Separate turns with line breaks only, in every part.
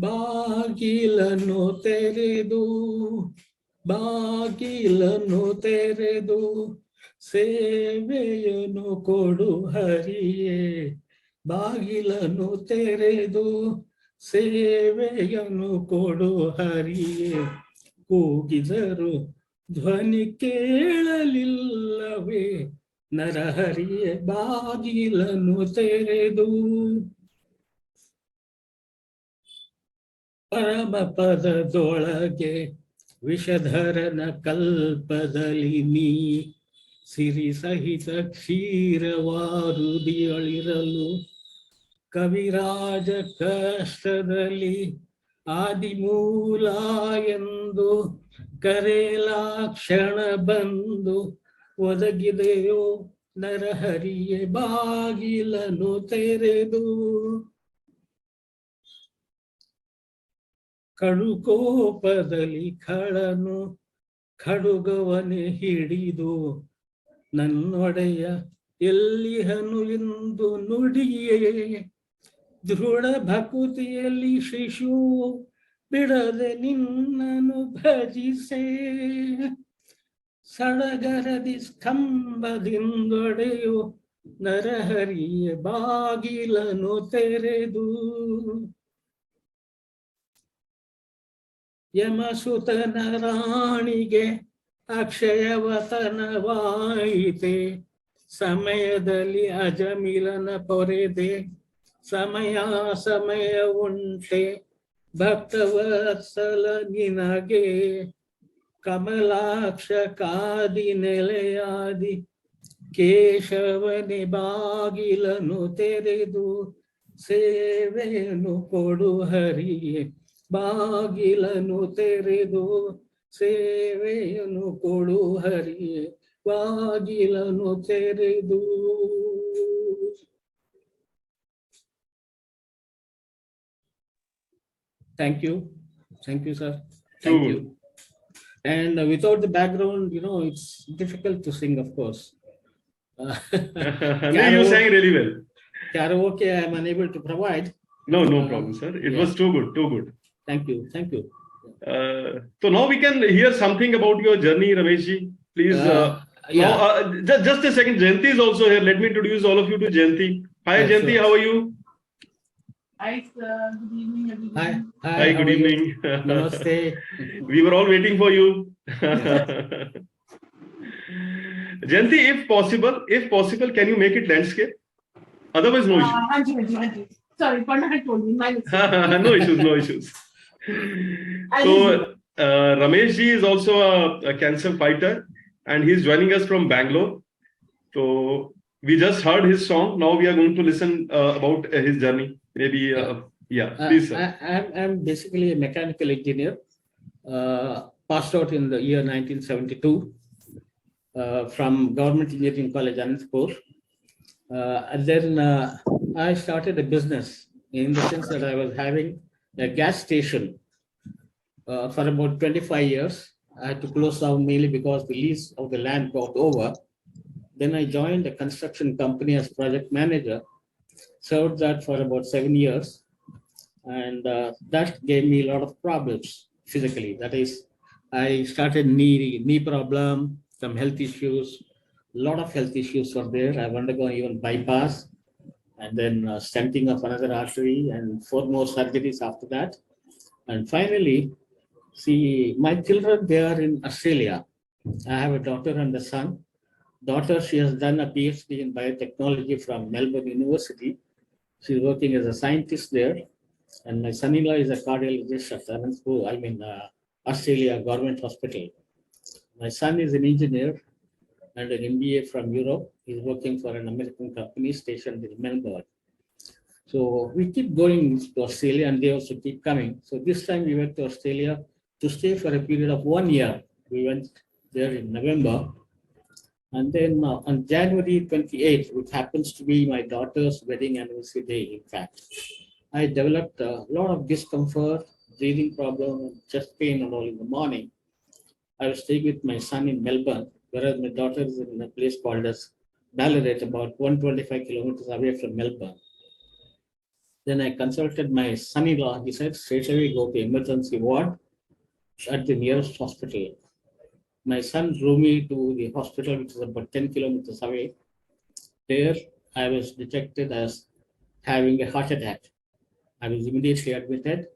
ಬಾಗಿಲನ್ನು ತೆರೆದು ಬಾಗಿಲನ್ನು ತೆರೆದು ಸೇವೆಯನ್ನು ಕೊಡು ಹರಿಯೇ. ಬಾಗಿಲನ್ನು ತೆರೆದು ಸೇವೆಯನ್ನು ಕೊಡು ಹರಿಯೇ. ಕೂಗಿದರು ಧ್ವನಿ ಕೇಳಲಿಲ್ಲವೇ ನರಹರಿಯೇ. ಬಾಗಿಲನ್ನು ತೆರೆದು ಪರಮ ಪದದೊಳಗೆ ವಿಷಧರನ ಕಲ್ಪದಲ್ಲಿ ನೀ ಸಿರಿ ಸಹಿತ ಕ್ಷೀರವಾರುದಿಯಳಿರಲು ಕವಿರಾಜ ಕಷ್ಟದಲ್ಲಿ ಆದಿಮೂಲ ಎಂದು ಕರೆಲಾಕ್ಷಣ ಬಂದು ಒದಗಿದೆಯೋ ನರಹರಿಯೇ. ಬಾಗಿಲನ್ನು ತೆರೆದು ಕಡುಕೋಪದಲ್ಲಿ ಖಳನು ಖಡುಗವನೆ ಹಿಡಿದು ನನ್ನೊಡೆಯ ಎಲ್ಲಿಹನು ಎಂದು ನುಡಿಯೇ. ದೃಢ ಭಕುತಿಯಲ್ಲಿ ಶಿಶು ಬಿಡದೆ ನಿನ್ನನು ಭಜಿಸೆ. ಸಡಗರದಿ ಸ್ತಂಭದಿಂದೊಡೆಯೋ ನರಹರಿಯ. ಬಾಗಿಲನ್ನು ತೆರೆದು ಯಮಸುತನ ರಾಣಿಗೆ ಅಕ್ಷಯವತನವಾಯಿತೆ. ಸಮಯದಲ್ಲಿ ಅಜಮಿಲನ ಪೊರೆದೆ ಸಮಯ ಸಮಯ ಉಂಟೆ. ಭಕ್ತವತ್ಸಲ ನಿನಗೆ ಕಮಲಾಕ್ಷ ಕಾದಿ ನೆಲೆಯಾದಿ ಕೇಶವನೆ. ಬಾಗಿಲನ್ನು ತೆರೆದು ಸೇವೆಯನ್ನು ಕೊಡು ಹರಿಯೇ. ಬಾಗಿಲನ್ನು ತೆರೆದು ಸೇವೆಯನ್ನು ಕೊಡು ಹರಿಯೇ. ಬಾಗಿಲನ್ನು ತೆರೆದು. Thank you, sir. Thank you. And without the background, it's difficult to sing, of course.
You sang really well.
Karaoke, I am unable to provide.
No problem, sir. It was too good.
Thank you.
So now we can hear something about your journey, Rameshji. Please. Just a second. Jayanti is also here. Let me introduce all of you to Jayanti. Hi, Jayanti. Sure. How are you?
Hi, sir. Good evening, everyone.
Hi. Good evening.
Namaste.
We were all waiting for you. Jayanti, if possible, can you make it landscape? Otherwise, no issues.
Sorry, Panda had told me.
No issues. So, Ramesh ji is also a cancer fighter and he's joining us from Bangalore. So, we just heard his song. Now we are going to listen about his journey. Maybe, please, sir.
I'm basically a mechanical engineer, passed out in the year 1972 from Government Engineering College, Anandpur. And then I started a business in the sense that I was having a gas station for about 25 years. I had to close down mainly because the lease of the land got over. Then I joined a construction company as project manager, served that for about 7 years. And that gave me a lot of problems physically. That is, I started knee problem, some health issues. A lot of health issues were there. I've undergone even bypass and then stenting of another artery and 4 more surgeries after that. And finally, see, my children, they are in Australia. I have a daughter and a son. Daughter, she has done a PhD in biotechnology from Melbourne University. She's working as a scientist there. And my son-in-law is a cardiologist at Australia Government Hospital. My son is an engineer and an MBA from Europe. He's working for an American company stationed in Melbourne. So we keep going to Australia and they also keep coming. So this time we went to Australia to stay for a period of 1 year. We went there in November. And then on January 28th, which happens to be my daughter's wedding anniversary day, in fact, I developed a lot of discomfort, breathing problem, chest pain and all in the morning. I was staying with my son in Melbourne, whereas my daughter is in a place called as Ballarat, about 125 kilometers away from Melbourne. Then I consulted my son-in-law. He said, straight away go to emergency ward at the nearest hospital. My son drew me to the hospital, which is about 10 kilometers away. There, I was detected as having a heart attack. I was immediately admitted,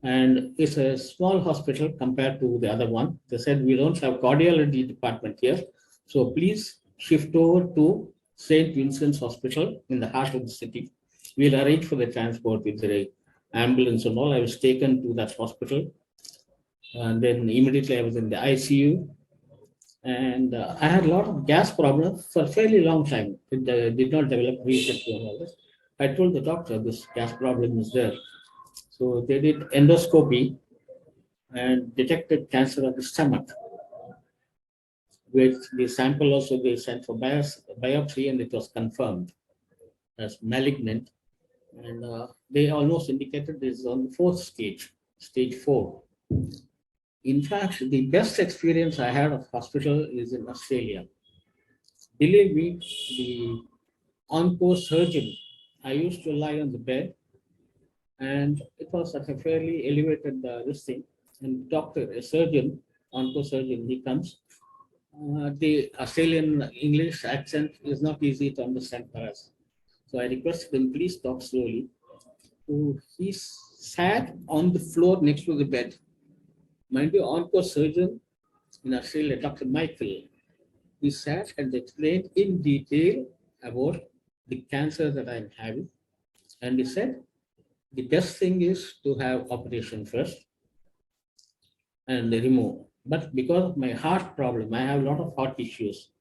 and it's a small hospital compared to the other one. They said, we don't have cardiology department here, so please shift over to St. Vincent's Hospital in the heart of the city. We'll arrange for the transport with the ambulance and all. I was taken to that hospital, and then immediately I was in the ICU. And I had a lot of gas problems for a fairly long time. It did not develop recently and all this. I told the doctor this gas problem is there. So they did endoscopy and detected cancer of the stomach, which the sample also they sent for biopsy, and it was confirmed as malignant. And they almost indicated this is on the fourth stage, stage 4. In fact, the best experience I had of hospital is in Australia. Believe me, the on-course surgeon, I used to lie on the bed, and it was at a fairly elevated this thing. And doctor, a surgeon, on-course surgeon, he comes. The Australian English accent is not easy to understand for us. So I requested him, please talk slowly. So he sat on the floor next to the bed. Mind you, on-course surgeon in Australia, Dr. Michael, he sat and explained in detail about the cancer that I'm having. And he said, the best thing is to have operation first and remove. But because of my heart problem, I have a lot of heart issues.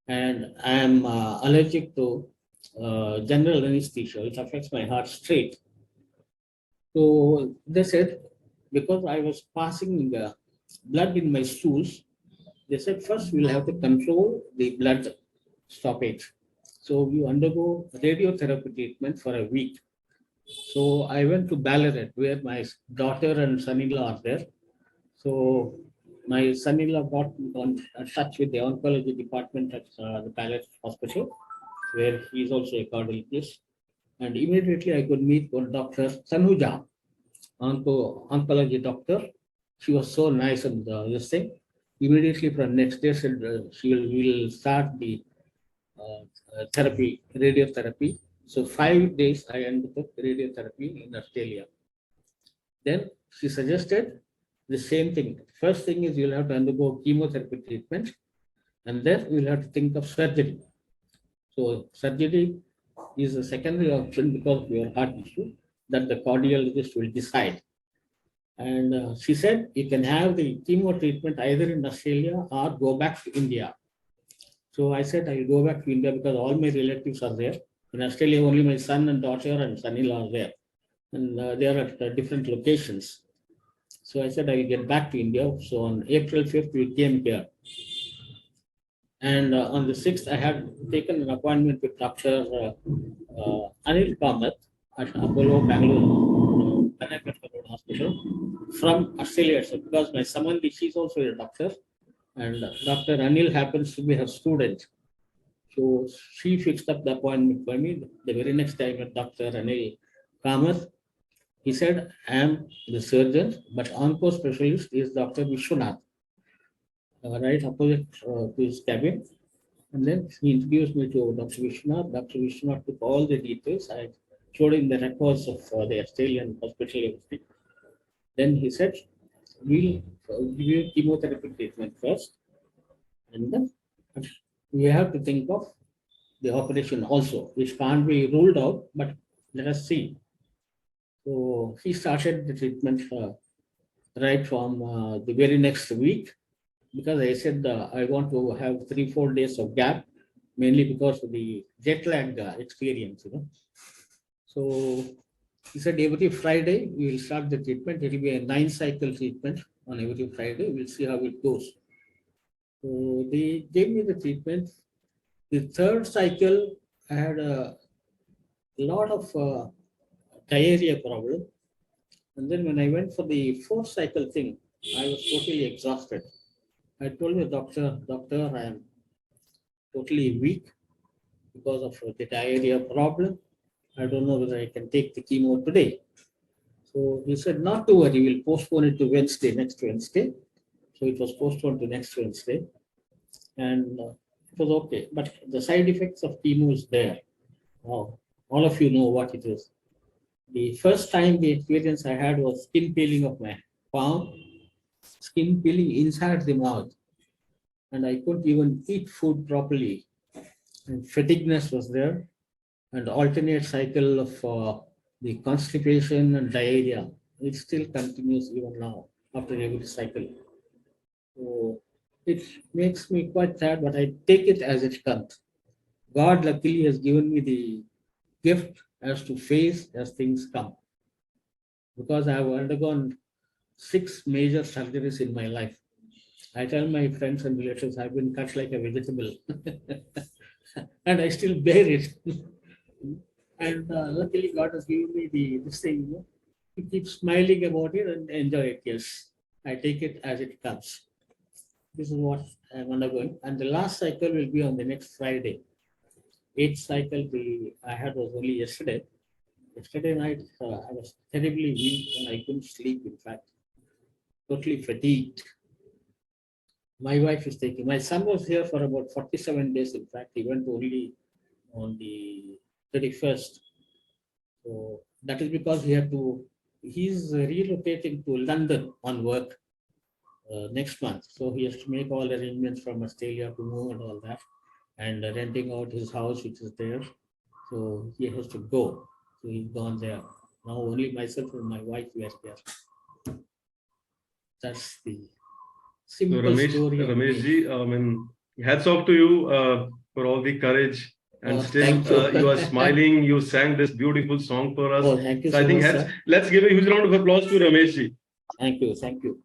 And I am allergic to general anesthesia, which affects my heart straight. So they said, because I was passing the blood in my stools, they said first we'll have to control the blood stoppage. So you undergo radiotherapy treatment for a week. So I went to Ballarat where my daughter and son-in-law are there. So my son-in-law got in touch with the oncology department at the Ballarat Hospital, where he is also a cardiologist. And immediately I could meet one Dr. Sanuja, oncology doctor. She was so nice and this thing. Immediately from next day, said she will start the therapy, radiotherapy. So 5 days I undertook radiotherapy in Australia. Then she suggested the same thing. First thing is you'll have to undergo chemotherapy treatment, and then you'll have to think of surgery. So surgery is a secondary option because of your heart issue that the cardiologist will decide. And she said you can have the chemo treatment either in Australia or go back to India. So I said I will go back to India because all my relatives are there. In Australia, only my son and daughter and son-in-law are there, and they are at different locations. So I said I will get back to India. So on April 5th, we came here. And on the 6th, I had taken an appointment with Dr. Anil Kamath at Apollo Bangalore Hospital from Australia. So because my Samandi, she's also a doctor, and Dr. Anil happens to be her student. So she fixed up the appointment for me. The very next day, I met Dr. Anil Kamath. He said, I am the surgeon, but on-course specialist is Dr. Vishwanath, right opposite to his cabin. And then he introduced me to Dr. Vishwanath. Dr. Vishwanath took all the details. I showed him the records of the Australian hospital, everything. Then he said, we'll give you chemotherapy treatment first. And then we have to think of the operation also, which can't be ruled out, but let us see. So he started the treatment right from the very next week, because I said I want to have 3-4 days of gap, mainly because of the jet lag experience, So he said every Friday we will start the treatment. It will be a 9-cycle treatment on every Friday. We'll see how it goes. So they gave me the treatment. The 3rd cycle, I had a lot of diarrhea problem. And then when I went for the 4th cycle thing, I was totally exhausted. I told the doctor, I am totally weak because of the diarrhea problem. I don't know whether I can take the chemo today. So he said, not to worry, we'll postpone it to Wednesday, next Wednesday. So it was postponed to next Wednesday. And it was okay. But the side effects of chemo is there. Wow. All of you know what it is. The first time the experience I had was skin peeling of my palm, skin peeling inside the mouth. And I couldn't even eat food properly. And fatigueness was there. And alternate cycle of the constipation and diarrhea. It still continues even now after every cycle. So it makes me quite sad, but I take it as it comes. God luckily has given me the gift as to face as things come. Because I have undergone 6 major surgeries in my life. I tell my friends and relatives I've been cut like a vegetable. And I still bear it. And luckily God has given me this thing, to keep smiling about it and enjoy it. Yes, I take it as it comes. This is what I'm undergoing. And the last cycle will be on the next Friday. 8th cycle I had was only yesterday. Yesterday night, I was terribly weak and I couldn't sleep, in fact. Totally fatigued. My wife is taking, my son was here for about 47 days. In fact, he went only on the 31st. So that is because he's relocating to London on work next month. So he has to make all arrangements from Australia to move and all that, and renting out his house, which is there. So he has to go. So he's gone there. Now only myself and my wife were here. That's the
So
simple story of
Ramesh
me.
ji, I mean, hats off to you for all the courage. And still,
Thank you.
you are smiling. You sang this beautiful song for us.
Oh, thank you
So I
so
think
much, sir.
let's give a huge round of applause to Ramesh ji.
Thank you. Thank you.